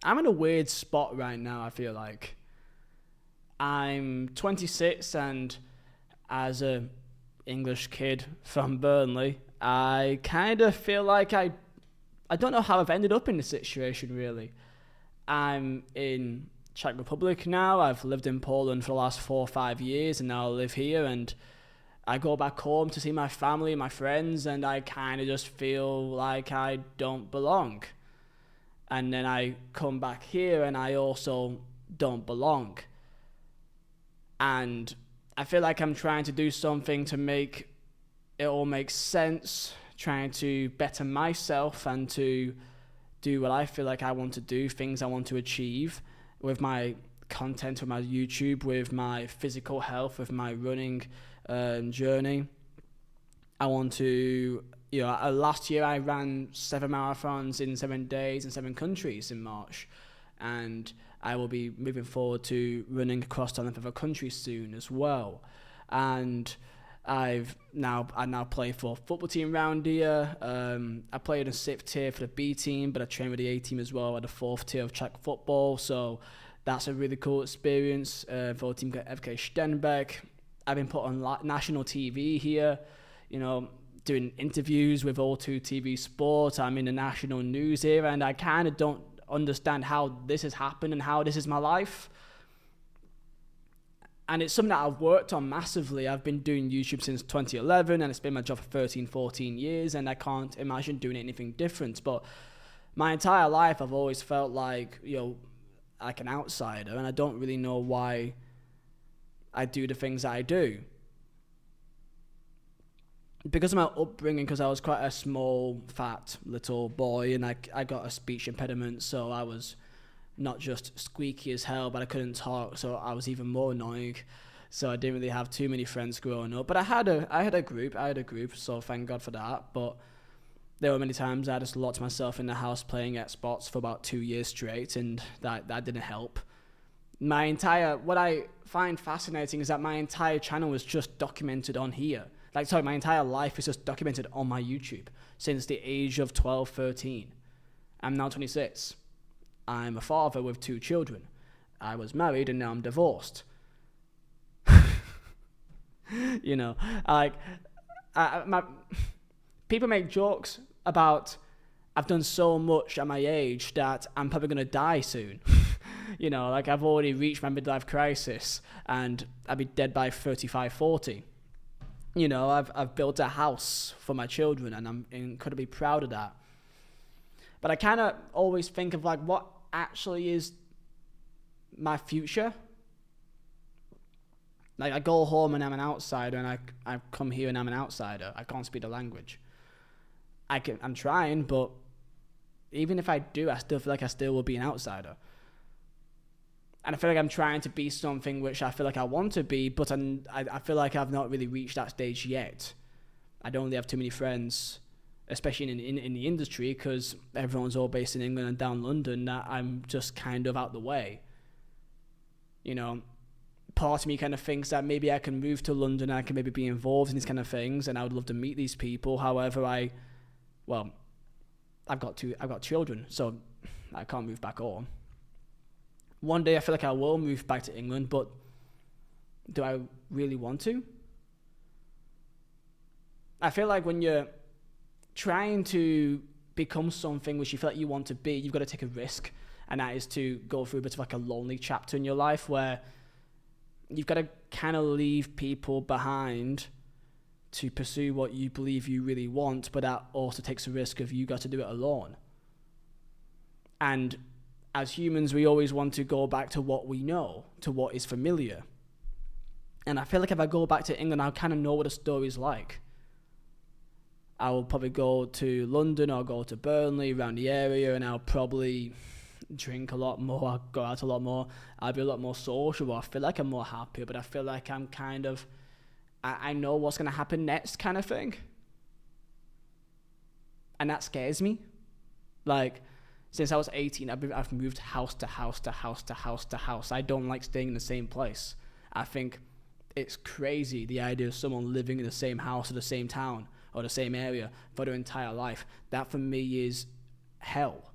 I'm in a weird spot right now, I feel like. I'm 26, and as a English kid from Burnley, I kind of feel like I don't know how I've ended up in this situation, really. I'm in Czech Republic now. I've lived in Poland for the last 4 or 5 years, and now I live here, and I go back home to see my family and my friends, and I kind of just feel like I don't belong. And then I come back here, and I also don't belong. And I feel like I'm trying to do something to make it all make sense, trying to better myself and to do what I feel like I want to do, things I want to achieve with my content, with my YouTube, with my physical health, with my running journey. I want to, last year I ran 7 marathons in 7 days in 7 countries in March. And I will be moving forward to running across the length of a country soon as well. And I now play for a football team around here. I play in the 6th tier for the B team, but I train with the A team as well at the 4th tier of Czech football. So that's a really cool experience for a team called FK Stenbeck. I've been put on national TV here, doing interviews with O2 TV Sport. I'm in the national news here, and I kind of don't understand how this has happened and how this is my life. And it's something that I've worked on massively. I've been doing YouTube since 2011, and it's been my job for 13, 14 years, and I can't imagine doing anything different. But my entire life, I've always felt like, like an outsider, and I don't really know why I do the things that I do. Because of my upbringing, because I was quite a small, fat little boy, and I got a speech impediment, so I was not just squeaky as hell, but I couldn't talk, so I was even more annoying. So I didn't really have too many friends growing up. But I had a group, so thank God for that. But there were many times I just locked myself in the house playing Xbox for about 2 years straight, and that didn't help. What I find fascinating is that my entire channel was just documented on here. My entire life is just documented on my YouTube since the age of 12, 13. I'm now 26. I'm a father with 2 children. I was married and now I'm divorced. People make jokes about I've done so much at my age that I'm probably going to die soon. I've already reached my midlife crisis and I'll be dead by 35, 40. I've built a house for my children, and I'm incredibly proud of that. But I kind of always think of what actually is my future. I go home and I'm an outsider, and I come here and I'm an outsider. I can't speak the language. I'm trying, but even if I do, I still feel like I still will be an outsider. And I feel like I'm trying to be something which I feel like I want to be, but I feel like I've not really reached that stage yet. I don't really have too many friends, especially in the industry, because everyone's all based in England and down London, that I'm just kind of out the way. Part of me kind of thinks that maybe I can move to London and I can maybe be involved in these kind of things, and I would love to meet these people. However, I've got children, so I can't move back home. One day I feel like I will move back to England, but do I really want to? I feel like when you're trying to become something which you feel like you want to be, you've got to take a risk, and that is to go through a bit of a lonely chapter in your life where you've got to kind of leave people behind to pursue what you believe you really want, but that also takes a risk of you got to do it alone. And as humans, we always want to go back to what we know, to what is familiar. And I feel like if I go back to England, I'll kind of know what the story's like. I will probably go to London or go to Burnley, around the area, and I'll probably drink a lot more, I'll go out a lot more, I'll be a lot more social, I feel like I'm more happier, but I feel like I'm kind of, I know what's going to happen next kind of thing. And that scares me. Since I was 18, I've moved house to house to house to house to house. I don't like staying in the same place. I think it's crazy, the idea of someone living in the same house or the same town or the same area for their entire life. That for me is hell.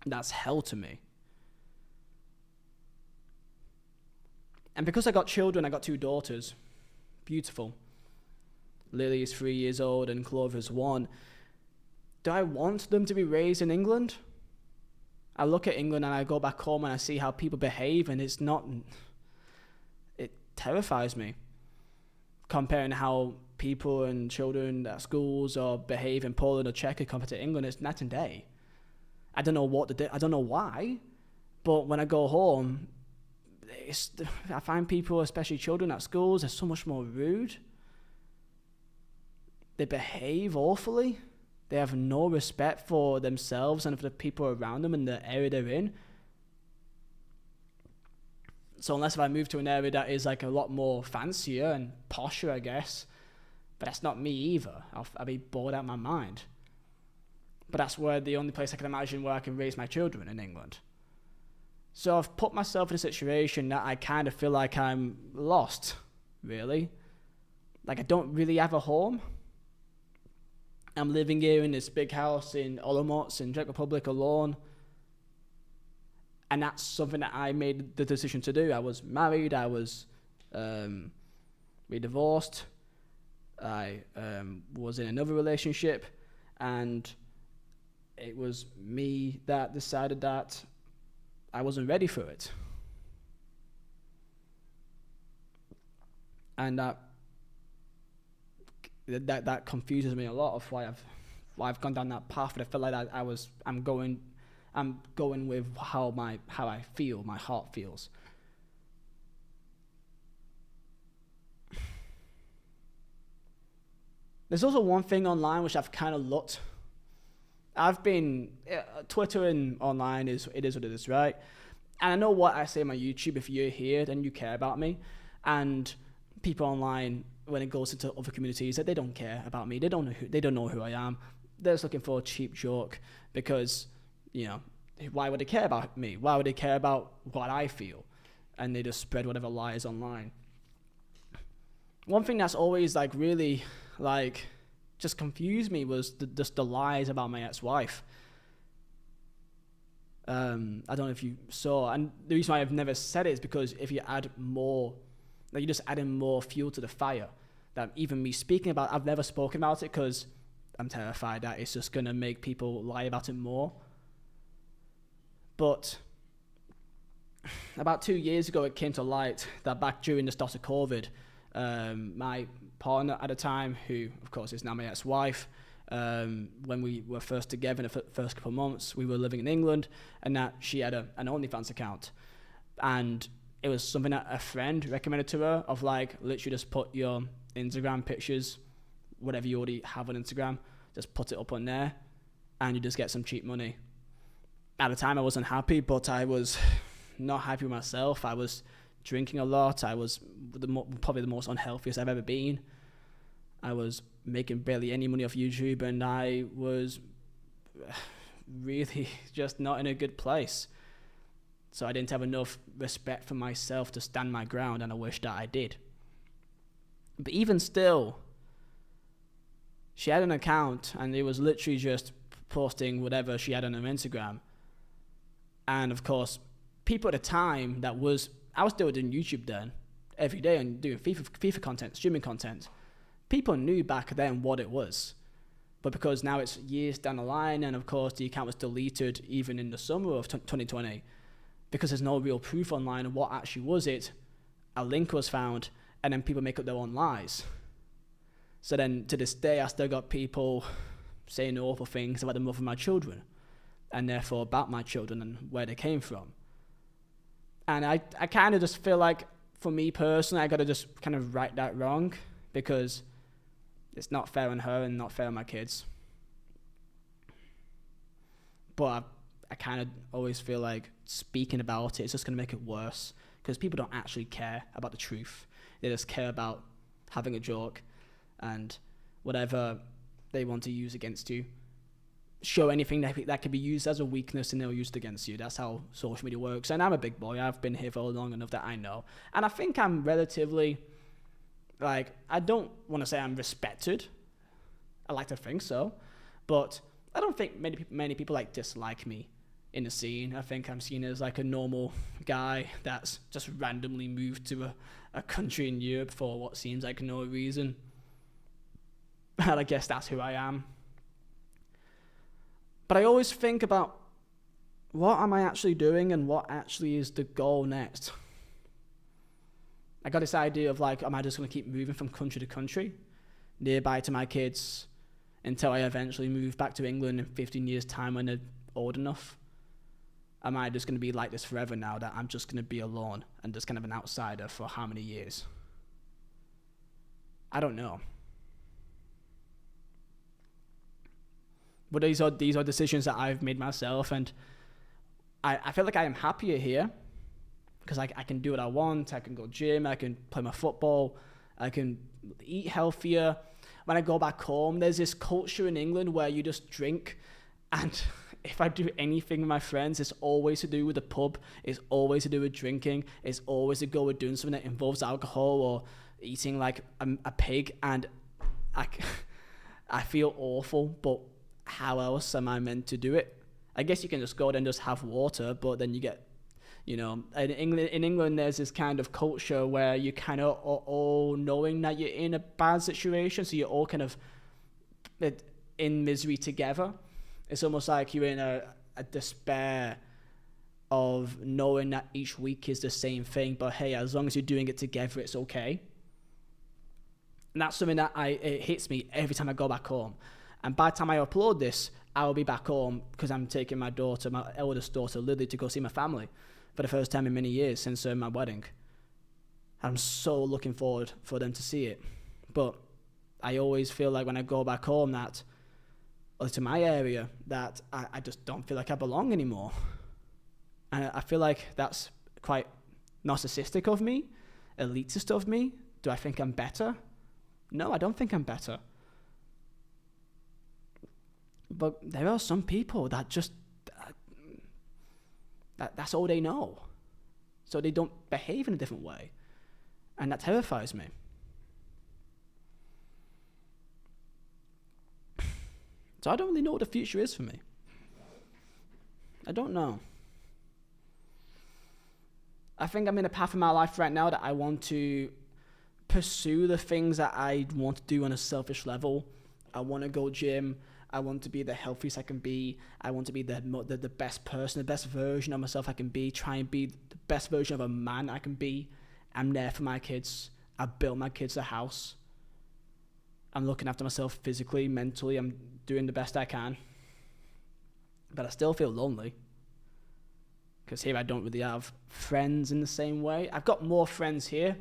That's hell to me. And because I got children, I got 2 daughters. Beautiful. Lily is 3 years old and Clover's 1. Do I want them to be raised in England? I look at England and I go back home and I see how people behave, and it terrifies me. Comparing how people and children at schools or behave in Poland or Czech compared to England, it's night and day. I don't know what to do. I don't know why, but when I go home, I find people, especially children at schools, are so much more rude. They behave awfully. They have no respect for themselves and for the people around them and the area they're in. So unless if I move to an area that is like a lot more fancier and posher, I guess, but that's not me either. I'll be bored out of my mind. But that's the only place I can imagine where I can raise my children in England. So I've put myself in a situation that I kind of feel like I'm lost, really. Like I don't really have a home. I'm living here in this big house in Olomouc in Czech Republic alone. And that's something that I made the decision to do. I was married, we divorced, I was in another relationship, and it was me that decided that I wasn't ready for it. And that confuses me a lot of why I've gone down that path. But I feel like I'm going with how I feel, my heart feels. There's also one thing online which I've kind of looked. Twitter and online it is what it is, right? And I know what I say on my YouTube. If you're here, then you care about me. And people online, when it goes into other communities, that they don't care about me. They don't know who I am. They're just looking for a cheap joke because, why would they care about me? Why would they care about what I feel? And they just spread whatever lies online. One thing that's always really just confused me was just the lies about my ex-wife. I don't know if you saw, and the reason why I've never said it is because if you add more, you're just adding more fuel to the fire. That even me speaking about, I've never spoken about it because I'm terrified that it's just going to make people lie about it more. But about 2 years ago, it came to light that back during the start of COVID, my partner at the time, who of course is now my ex-wife, when we were first together in the first couple of months, we were living in England, and that she had an OnlyFans account. And it was something that a friend recommended to her of literally just put your Instagram pictures, whatever you already have on Instagram, just put it up on there and you just get some cheap money. At the time I wasn't happy, but I was not happy with myself. I was drinking a lot. I was probably the most unhealthiest I've ever been. I was making barely any money off YouTube, and I was really just not in a good place. So I didn't have enough respect for myself to stand my ground, and I wish that I did. But even still, she had an account, and it was literally just posting whatever she had on her Instagram. And of course, people at the time I was still doing YouTube then, every day, and doing FIFA content, streaming content. People knew back then what it was. But because now it's years down the line, and of course the account was deleted even in the summer of 2020, because there's no real proof online of what actually was it, a link was found, and then people make up their own lies. So then to this day, I still got people saying awful things about the mother of my children, and therefore about my children and where they came from. And I kind of just feel like, for me personally, I got to just kind of right that wrong, because it's not fair on her and not fair on my kids. But I kind of always feel like speaking about it is just going to make it worse, because people don't actually care about the truth. They just care about having a joke and whatever they want to use against you. Show anything that can be used as a weakness, and they'll use it against you. That's how social media works. And I'm a big boy. I've been here for long enough that I know. And I think I'm relatively, I don't want to say I'm respected. I like to think so. But I don't think many people dislike me. in the scene. I think I'm seen as like a normal guy that's just randomly moved to a country in Europe for what seems like no reason. And I guess that's who I am. But I always think about, what am I actually doing and what actually is the goal next? I got this idea of like, am I just going to keep moving from country to country, nearby to my kids, until I eventually move back to England in 15 years' time when they're old enough? Am I just going to be like this forever now, that I'm just going to be alone and just kind of an outsider for how many years? I don't know. But these are decisions that I've made myself, and I feel like I am happier here because I can do what I want. I can go gym, I can play my football, I can eat healthier. When I go back home, there's this culture in England where you just drink, and if I do anything with my friends, it's always to do with the pub, it's always to do with drinking, it's always to go with doing something that involves alcohol or eating like a pig, and I feel awful, but how else am I meant to do it? I guess you can just go there and just have water, but then you get, in England there's this kind of culture where you kind of are all knowing that you're in a bad situation, so you're all kind of in misery together. It's almost like you're in a despair of knowing that each week is the same thing, but hey, as long as you're doing it together, it's okay. And that's something that it hits me every time I go back home. And by the time I upload this, I'll be back home because I'm taking my eldest daughter, Lily, to go see my family for the first time in many years since my wedding. I'm so looking forward for them to see it. But I always feel like when I go back home or to my area, that I just don't feel like I belong anymore. And I feel like that's quite narcissistic of me, elitist of me. Do I think I'm better? No, I don't think I'm better. But there are some people that just, that's all they know. So they don't behave in a different way. And that terrifies me. So I don't really know what the future is for me. I don't know. I think I'm in a path in my life right now that I want to pursue the things that I want to do on a selfish level. I want to go gym. I want to be the healthiest I can be. I want to be the best person, the best version of myself I can be. Try and be the best version of a man I can be. I'm there for my kids. I built my kids a house. I'm looking after myself physically, mentally. I'm doing the best I can. But I still feel lonely. Because here I don't really have friends in the same way. I've got more friends here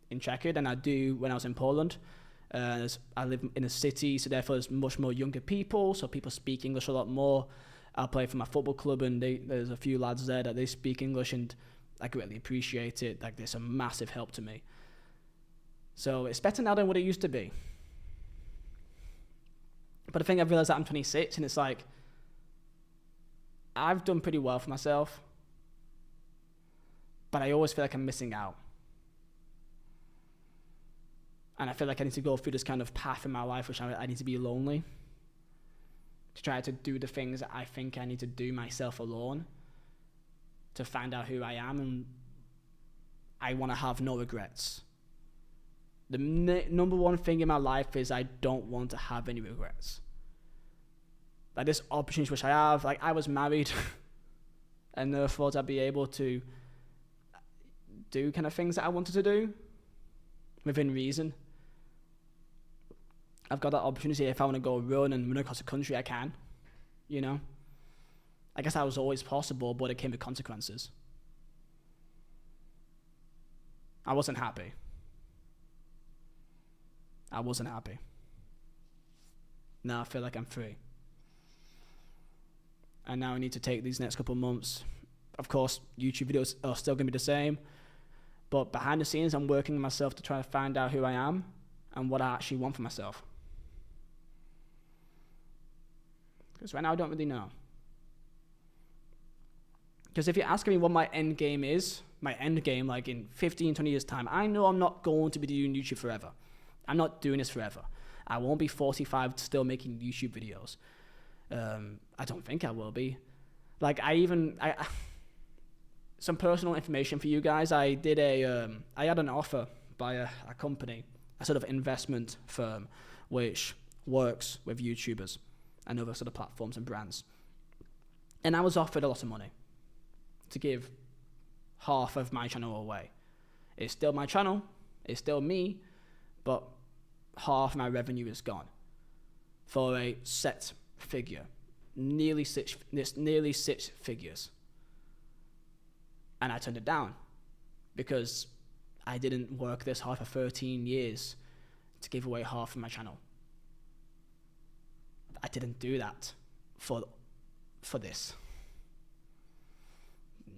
in Czechia than I do when I was in Poland. I live in a city, so therefore there's much more younger people, so people speak English a lot more. I play for my football club, and there's a few lads there that they speak English, and I greatly appreciate it. Like, there's a massive help to me. So it's better now than what it used to be. But I think I've realized that I'm 26, and it's like, I've done pretty well for myself, but I always feel like I'm missing out. And I feel like I need to go through this kind of path in my life, which I need to be lonely, to try to do the things that I think I need to do myself alone, to find out who I am, and I want to have no regrets. The number one thing in my life is I don't want to have any regrets. Like, this opportunity which I have, like, I was married, and therefore I'd be able to do kind of things that I wanted to do within reason. I've got that opportunity. If I want to go run across the country, I can, I guess that was always possible, but it came with consequences. I wasn't happy. Now I feel like I'm free. And now I need to take these next couple of months. Of course, YouTube videos are still going to be the same, but behind the scenes, I'm working on myself to try to find out who I am and what I actually want for myself. Because right now I don't really know. Because if you're asking me what my end game is, like in 15, 20 years' time, I know I'm not going to be doing YouTube forever. I'm not doing this forever. I won't be 45 still making YouTube videos. I don't think I will be. Like some personal information for you guys. I had an offer by a company, a sort of investment firm, which works with YouTubers and other sort of platforms and brands. And I was offered a lot of money to give half of my channel away. It's still my channel, it's still me, but half my revenue is gone for a set figure, nearly six figures. And I turned it down because I didn't work this hard for 13 years to give away half of my channel. I didn't do that for this.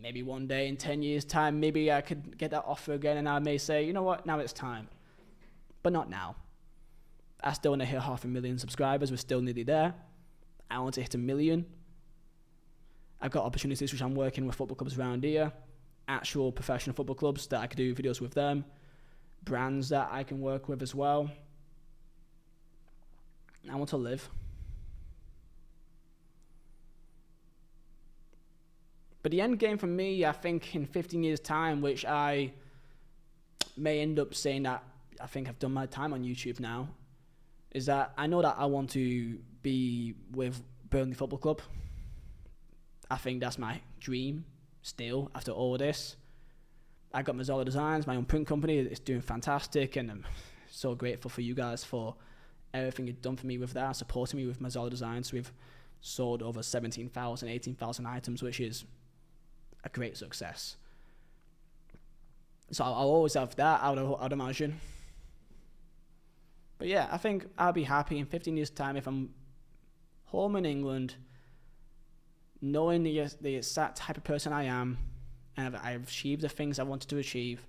Maybe one day in 10 years' time, maybe I could get that offer again and I may say, you know what, now it's time. But not now. I still want to hit 500,000 subscribers. We're still nearly there. I want to hit 1 million. I've got opportunities which I'm working with football clubs around here, actual professional football clubs that I could do videos with them, brands that I can work with as well. I want to live. But the end game for me, I think in 15 years' time, which I may end up saying that I think I've done my time on YouTube now, is that I know that I want to be with Burnley Football Club. I think that's my dream still after all this. I got Vizeh Designs, my own print company. It's doing fantastic, and I'm so grateful for you guys for everything you've done for me with that, supporting me with Vizeh Designs. We've sold over 17,000, 18,000 items, which is a great success. So I'll always have that, I'd imagine. But yeah, I think I'll be happy in 15 years' time if I'm home in England, knowing the exact type of person I am, and I've achieved the things I wanted to achieve,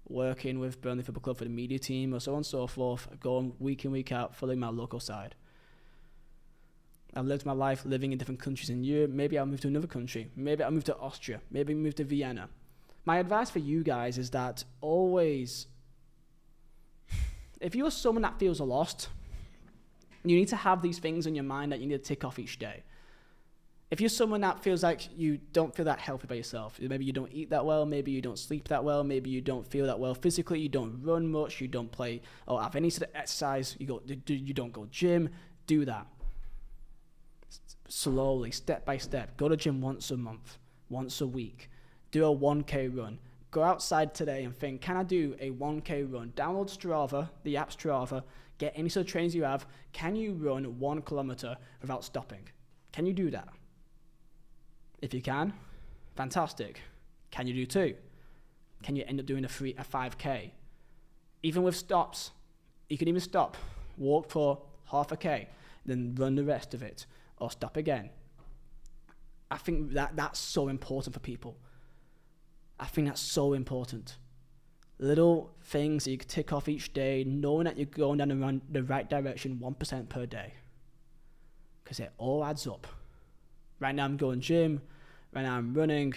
working with Burnley Football Club for the media team or so on and so forth, going week in, week out, following my local side. I've lived my life living in different countries in Europe. Maybe I'll move to another country. Maybe I'll move to Austria. Maybe move to Vienna. My advice for you guys is that always, if you're someone that feels lost, you need to have these things in your mind that you need to tick off each day. If you're someone that feels like you don't feel that healthy by yourself, maybe you don't eat that well, maybe you don't sleep that well, maybe you don't feel that well physically, you don't run much, you don't play or have any sort of exercise, you don't go gym, do that. Slowly, step by step. Go to gym once a month, once a week. Do a 1K run. Go outside today and think, can I do a 1K run? Download Strava, the app Strava, get any sort of trains you have. Can you run 1 kilometer without stopping? Can you do that? If you can, fantastic. Can you do 2? Can you end up doing a 5K? Even with stops, you can even stop, walk for half a K, then run the rest of it, or stop again. I think that's so important for people. I think that's so important. Little things that you can tick off each day, knowing that you're going down the right direction 1% per day. Because it all adds up. Right now I'm going gym. Right now I'm running.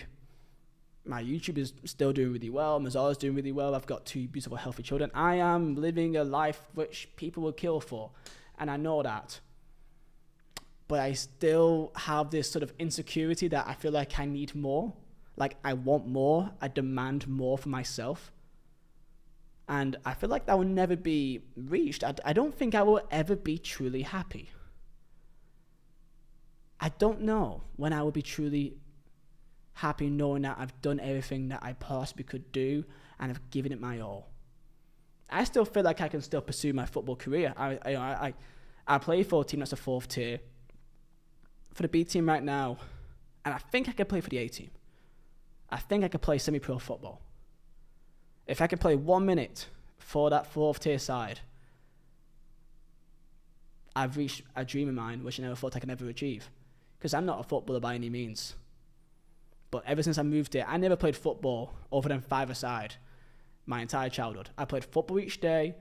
My YouTube is still doing really well. Vizeh is doing really well. I've got 2 beautiful, healthy children. I am living a life which people will kill for. And I know that. But I still have this sort of insecurity that I feel like I need more. Like I want more. I demand more for myself. And I feel like that will never be reached. I don't think I will ever be truly happy. I don't know when I will be truly happy knowing that I've done everything that I possibly could do and I've given it my all. I still feel like I can still pursue my football career. I play for a team that's a 4th tier. For the B team right now, and I think I could play for the A team. I think I could play semi-pro football. If I could play 1 minute for that 4th tier side, I've reached a dream of mine which I never thought I could ever achieve. Because I'm not a footballer by any means. But ever since I moved here, I never played football other than 5-a-side my entire childhood. I played football each day.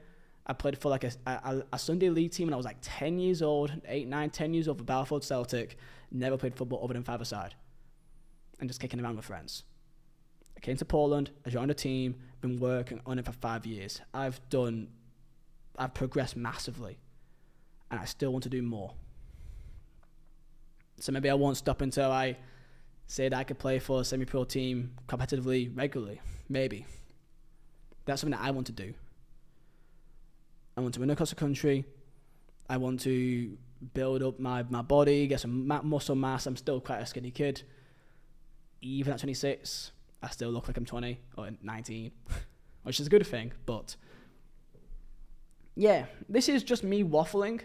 I played for like a Sunday league team when I was like 10 years old, 8, 9, 10 years old for Balfour Celtic. Never played football other than 5-a-side. And just kicking around with friends. I came to Poland, I joined a team, been working on it for 5 years. I've progressed massively. And I still want to do more. So maybe I won't stop until I say that I could play for a semi-pro team competitively regularly. Maybe. That's something that I want to do. I want to run across the country. I want to build up my body, get some muscle mass. I'm still quite a skinny kid. Even at 26, I still look like I'm 20 or 19, which is a good thing. But yeah, this is just me waffling.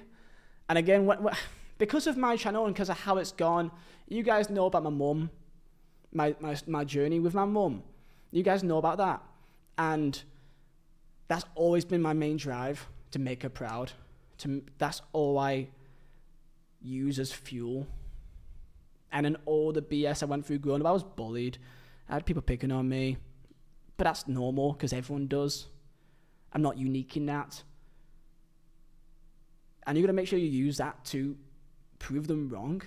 And again, because of my channel and because of how it's gone, you guys know about my mum, my journey with my mum. You guys know about that. And that's always been my main drive, to make her proud. That's all I use as fuel. And in all the BS I went through growing up, I was bullied. I had people picking on me. But that's normal, because everyone does. I'm not unique in that. And you've got to make sure you use that to prove them wrong.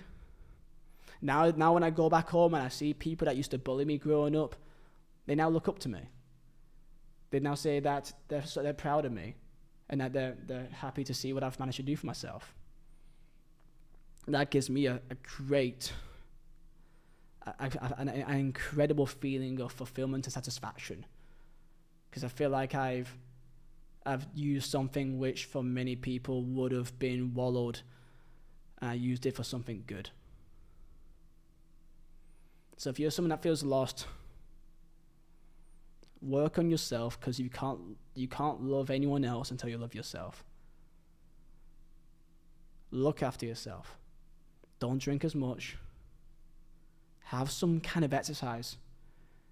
Now when I go back home and I see people that used to bully me growing up, they now look up to me. They now say that they're proud of me and that they're happy to see what I've managed to do for myself. That gives me an incredible feeling of fulfillment and satisfaction, because I feel like I've used something which for many people would have been wallowed, and I used it for something good. So if you're someone that feels lost, work on yourself, because you can't love anyone else until you love yourself. Look after yourself. Don't drink as much. Have some kind of exercise.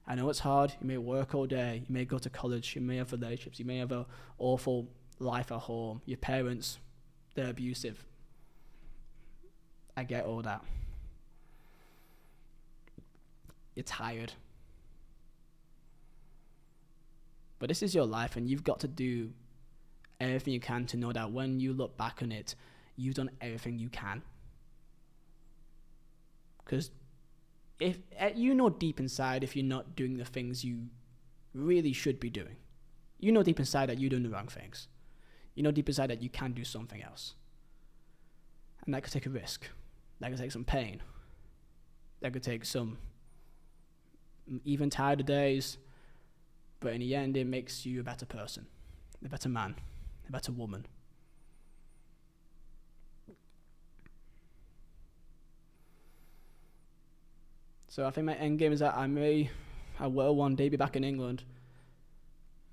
I know it's hard. You may work all day. You may go to college. You may have relationships. You may have an awful life at home. Your parents, they're abusive. I get all that. You're tired. But this is your life, and you've got to do everything you can to know that when you look back on it, you've done everything you can. Because if you know deep inside, if you're not doing the things you really should be doing, you know deep inside that you're doing the wrong things. You know deep inside that you can do something else. And that could take a risk. That could take some pain. That could take some even tired days. But in the end, it makes you a better person, a better man, a better woman. So I think my end game is that I will one day be back in England,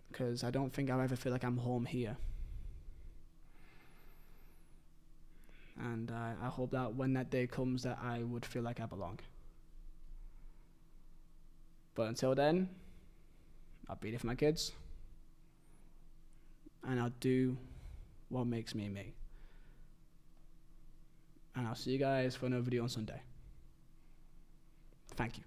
because I don't think I'll ever feel like I'm home here. And I hope that when that day comes, that I would feel like I belong. But until then, I'll be there for my kids, and I'll do what makes me me. And I'll see you guys for another video on Sunday. Thank you.